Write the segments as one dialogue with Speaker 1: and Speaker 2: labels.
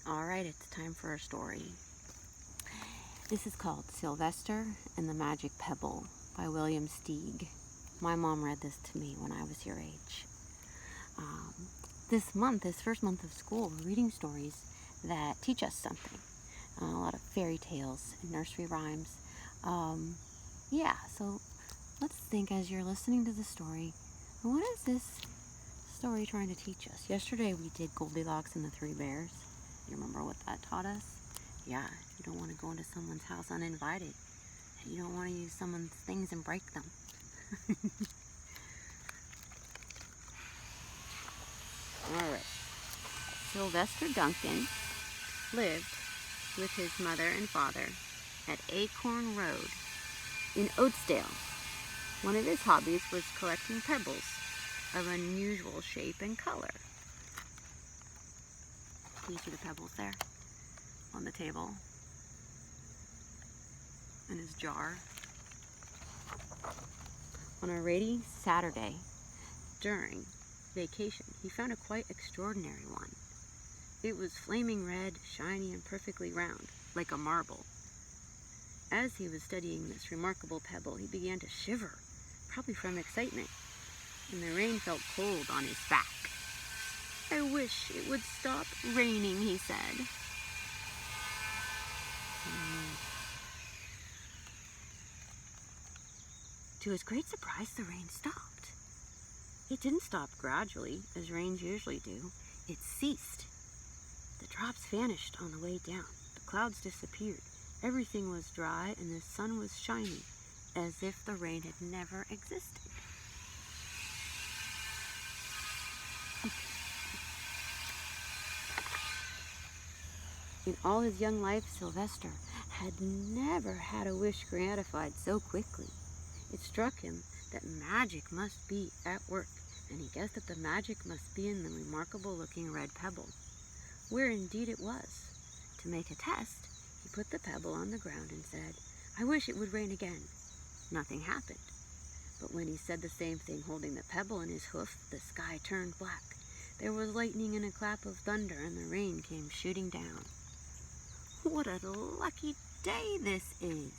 Speaker 1: Alright, it's time for a story. This is called Sylvester and the Magic Pebble by William Steig. My mom read this to me when I was your age. This first month of school, we're reading stories that teach us something. A lot of fairy tales and nursery rhymes. So let's think as you're listening to the story, what is this story trying to teach us? Yesterday we did Goldilocks and the Three Bears. You remember what that taught us? Yeah, you don't want to go into someone's house uninvited. And you don't want to use someone's things and break them. Alright. Sylvester Duncan lived with his mother and father at Acorn Road in Oatsdale. One of his hobbies was collecting pebbles of unusual shape and color. Can you see the pebbles there on the table? In his jar. On a rainy Saturday during vacation, he found a quite extraordinary one. It was flaming red, shiny, and perfectly round, like a marble. As he was studying this remarkable pebble, he began to shiver, probably from excitement, and the rain felt cold on his back. "I wish it would stop raining," he said. To his great surprise, the rain stopped. It didn't stop gradually, as rains usually do. It ceased. The drops vanished on the way down. The clouds disappeared. Everything was dry, and the sun was shining, as if the rain had never existed. In all his young life, Sylvester had never had a wish gratified so quickly. It struck him that magic must be at work, and he guessed that the magic must be in the remarkable-looking red pebble, where indeed it was. To make a test, he put the pebble on the ground and said, "I wish it would rain again." Nothing happened. But when he said the same thing holding the pebble in his hoof, the sky turned black. There was lightning and a clap of thunder, and the rain came shooting down. "What a lucky day this is,"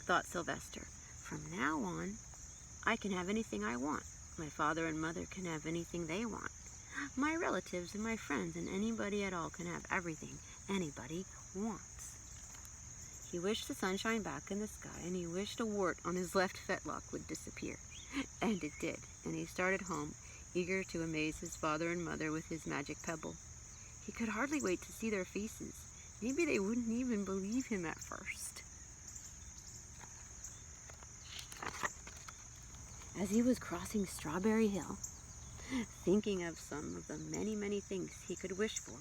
Speaker 1: thought Sylvester. "From now on, I can have anything I want. My father and mother can have anything they want. My relatives and my friends and anybody at all can have everything anybody wants." He wished the sunshine back in the sky, and he wished a wart on his left fetlock would disappear. And it did, and he started home, eager to amaze his father and mother with his magic pebble. He could hardly wait to see their faces. Maybe they wouldn't even believe him at first. As he was crossing Strawberry Hill, thinking of some of the many, many things he could wish for,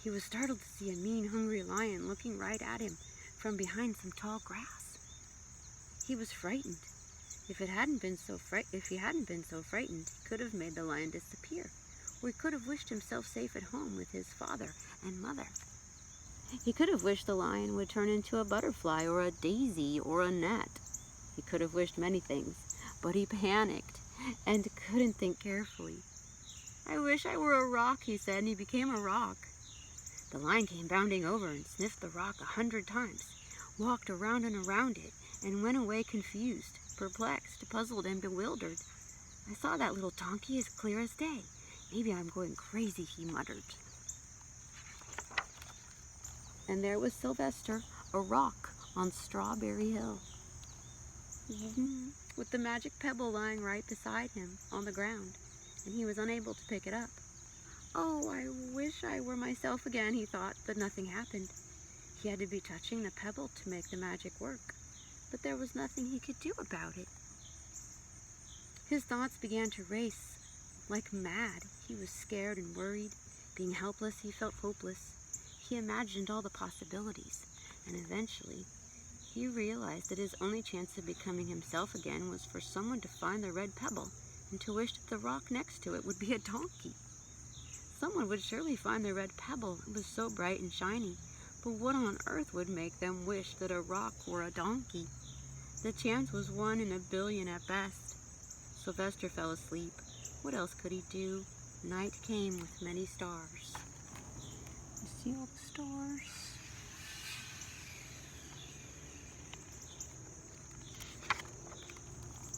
Speaker 1: he was startled to see a mean, hungry lion looking right at him from behind some tall grass. He was frightened. If he hadn't been so frightened, he could have made the lion disappear, or he could have wished himself safe at home with his father and mother. He could have wished the lion would turn into a butterfly or a daisy or a gnat. He could have wished many things, but he panicked and couldn't think carefully. "I wish I were a rock," he said, and he became a rock. The lion came bounding over and sniffed the rock 100 times, walked around and around it, and went away confused, perplexed, puzzled, and bewildered. "I saw that little donkey as clear as day. Maybe I'm going crazy," he muttered. And there was Sylvester, a rock on Strawberry Hill, with the magic pebble lying right beside him on the ground, and he was unable to pick it up. "Oh, I wish I were myself again," he thought, but nothing happened. He had to be touching the pebble to make the magic work, but there was nothing he could do about it. His thoughts began to race like mad. He was scared and worried. Being helpless, he felt hopeless. He imagined all the possibilities, and eventually he realized that his only chance of becoming himself again was for someone to find the red pebble and to wish that the rock next to it would be a donkey. Someone would surely find the red pebble. It was so bright and shiny. But what on earth would make them wish that a rock were a donkey? The chance was 1 in a billion at best. Sylvester fell asleep. What else could he do? Night came with many stars. see all the stars.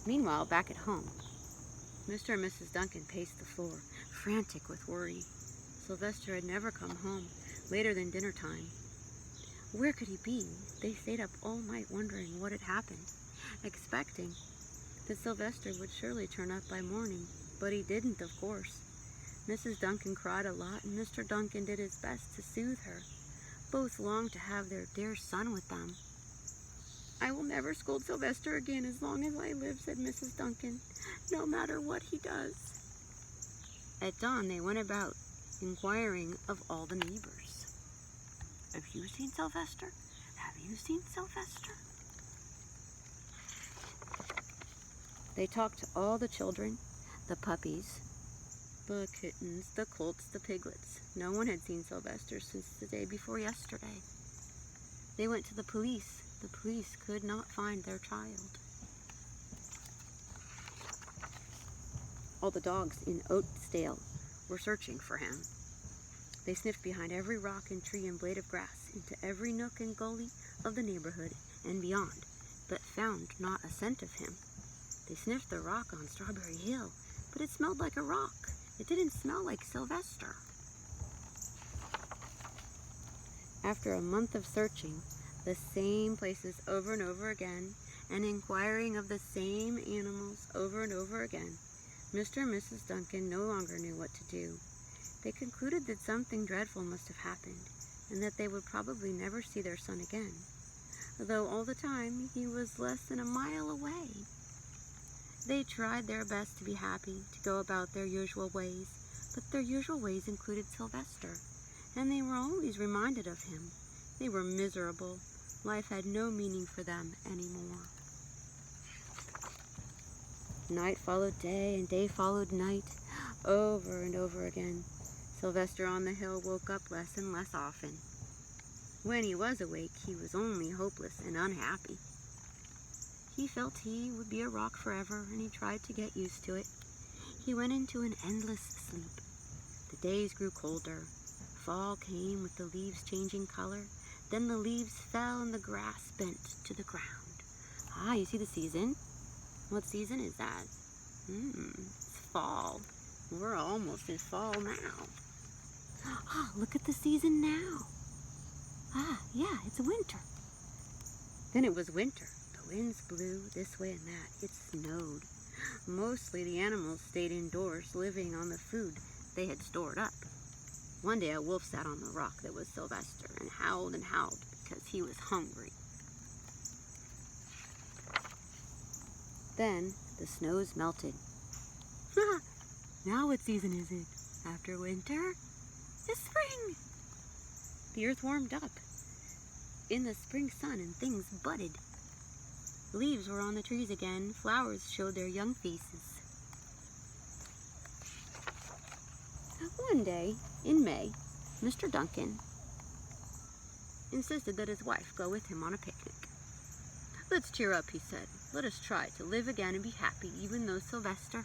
Speaker 1: Meanwhile, back at home, Mr. and Mrs. Duncan paced the floor, frantic with worry. Sylvester had never come home later than dinner time. Where could he be? They stayed up all night wondering what had happened, expecting that Sylvester would surely turn up by morning, but he didn't, of course. Mrs. Duncan cried a lot, and Mr. Duncan did his best to soothe her. Both longed to have their dear son with them. "I will never scold Sylvester again as long as I live," said Mrs. Duncan, "no matter what he does." At dawn, they went about inquiring of all the neighbors. "Have you seen Sylvester? Have you seen Sylvester?" They talked to all the children, the puppies, the kittens, the colts, the piglets. No one had seen Sylvester since the day before yesterday. They went to the police. The police could not find their child. All the dogs in Oatsdale were searching for him. They sniffed behind every rock and tree and blade of grass, into every nook and gully of the neighborhood and beyond, but found not a scent of him. They sniffed the rock on Strawberry Hill, but it smelled like a rock. It didn't smell like Sylvester. After a month of searching the same places over and over again, and inquiring of the same animals over and over again, Mr. and Mrs. Duncan no longer knew what to do. They concluded that something dreadful must have happened, and that they would probably never see their son again, though all the time he was less than a mile away. They tried their best to be happy, to go about their usual ways, but their usual ways included Sylvester, and they were always reminded of him. They were miserable. Life had no meaning for them anymore. Night followed day, and day followed night, over and over again. Sylvester on the hill woke up less and less often. When he was awake, he was only hopeless and unhappy. He felt he would be a rock forever, and he tried to get used to it. He went into an endless sleep. The days grew colder. Fall came with the leaves changing color. Then the leaves fell and the grass bent to the ground. Ah, you see the season? What season is that? It's fall. We're almost in fall now. Ah, look at the season now. Ah, yeah, it's winter. Then it was winter. The winds blew this way and that. It snowed. Mostly the animals stayed indoors, living on the food they had stored up. One day a wolf sat on the rock that was Sylvester and howled because he was hungry. Then the snows melted. Now what season is it? After winter? It's spring. The earth warmed up in the spring sun and things budded. Leaves were on the trees again. Flowers showed their young faces. One day, in May, Mr. Duncan insisted that his wife go with him on a picnic. "Let's cheer up," he said. "Let us try to live again and be happy, even though Sylvester,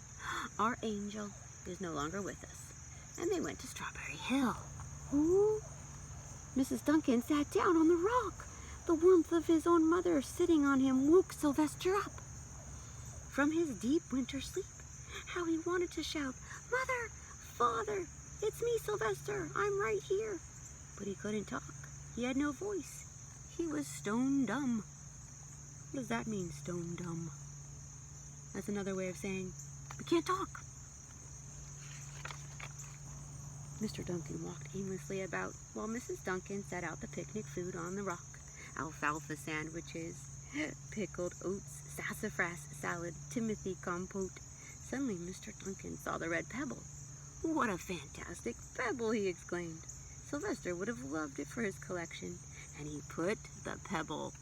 Speaker 1: our angel, is no longer with us." And they went to Strawberry Hill. Ooh. Mrs. Duncan sat down on the rock. The warmth of his own mother sitting on him woke Sylvester up from his deep winter sleep. How he wanted to shout, "Mother, Father, it's me, Sylvester, I'm right here." But he couldn't talk. He had no voice. He was stone dumb. What does that mean, stone dumb? That's another way of saying, we can't talk. Mr. Duncan walked aimlessly about while Mrs. Duncan set out the picnic food on the rock. Alfalfa sandwiches, pickled oats, sassafras salad, Timothy compote. Suddenly Mr. Duncan saw the red pebble. "What a fantastic pebble!" he exclaimed. Sylvester would have loved it for his collection, and he put the pebble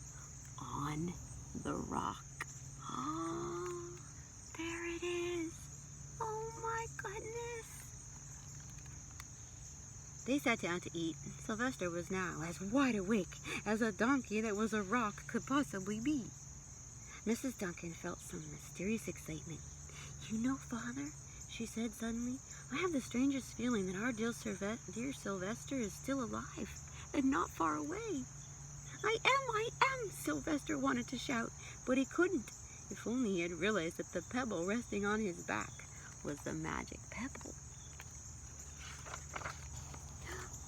Speaker 1: on the rock. Oh, there it is. Oh my goodness. They sat down to eat. Sylvester was now as wide awake as a donkey that was a rock could possibly be. Mrs. Duncan felt some mysterious excitement. "You know, Father," she said suddenly. I have the strangest feeling that our dear Sylvester is still alive and not far away. I am, Sylvester wanted to shout, but he couldn't. If only he had realized that the pebble resting on his back was the magic pebble.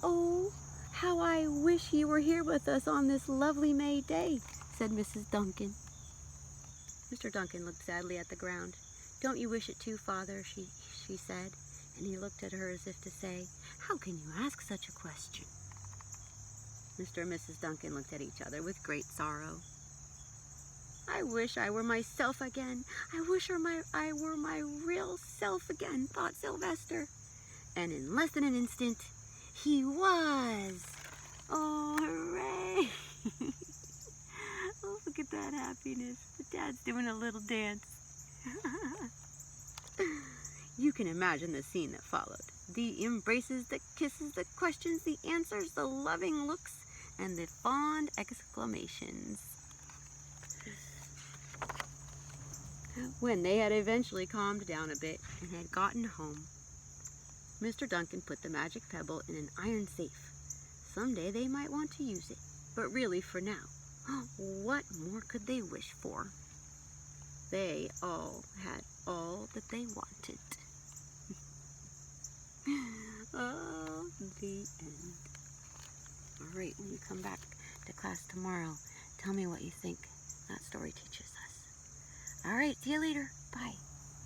Speaker 1: Oh, how I wish he were here with us on this lovely May day, said Mrs. Duncan. Mr. Duncan looked sadly at the ground. Don't you wish it too, Father, she said, and he looked at her as if to say, how can you ask such a question? Mr. and Mrs. Duncan looked at each other with great sorrow. I wish I were myself again. I wish I were my real self again, thought Sylvester. And in less than an instant, he was. Oh, hooray! Oh, look at that happiness. The dad's doing a little dance. You can imagine the scene that followed. The embraces, the kisses, the questions, the answers, the loving looks, and the fond exclamations. When they had eventually calmed down a bit and had gotten home, Mr. Duncan put the magic pebble in an iron safe. Someday they might want to use it, but really for now, what more could they wish for? They all had all that they wanted. Oh, the end. All right, when you come back to class tomorrow, tell me what you think that story teaches us. All right, see you later. Bye.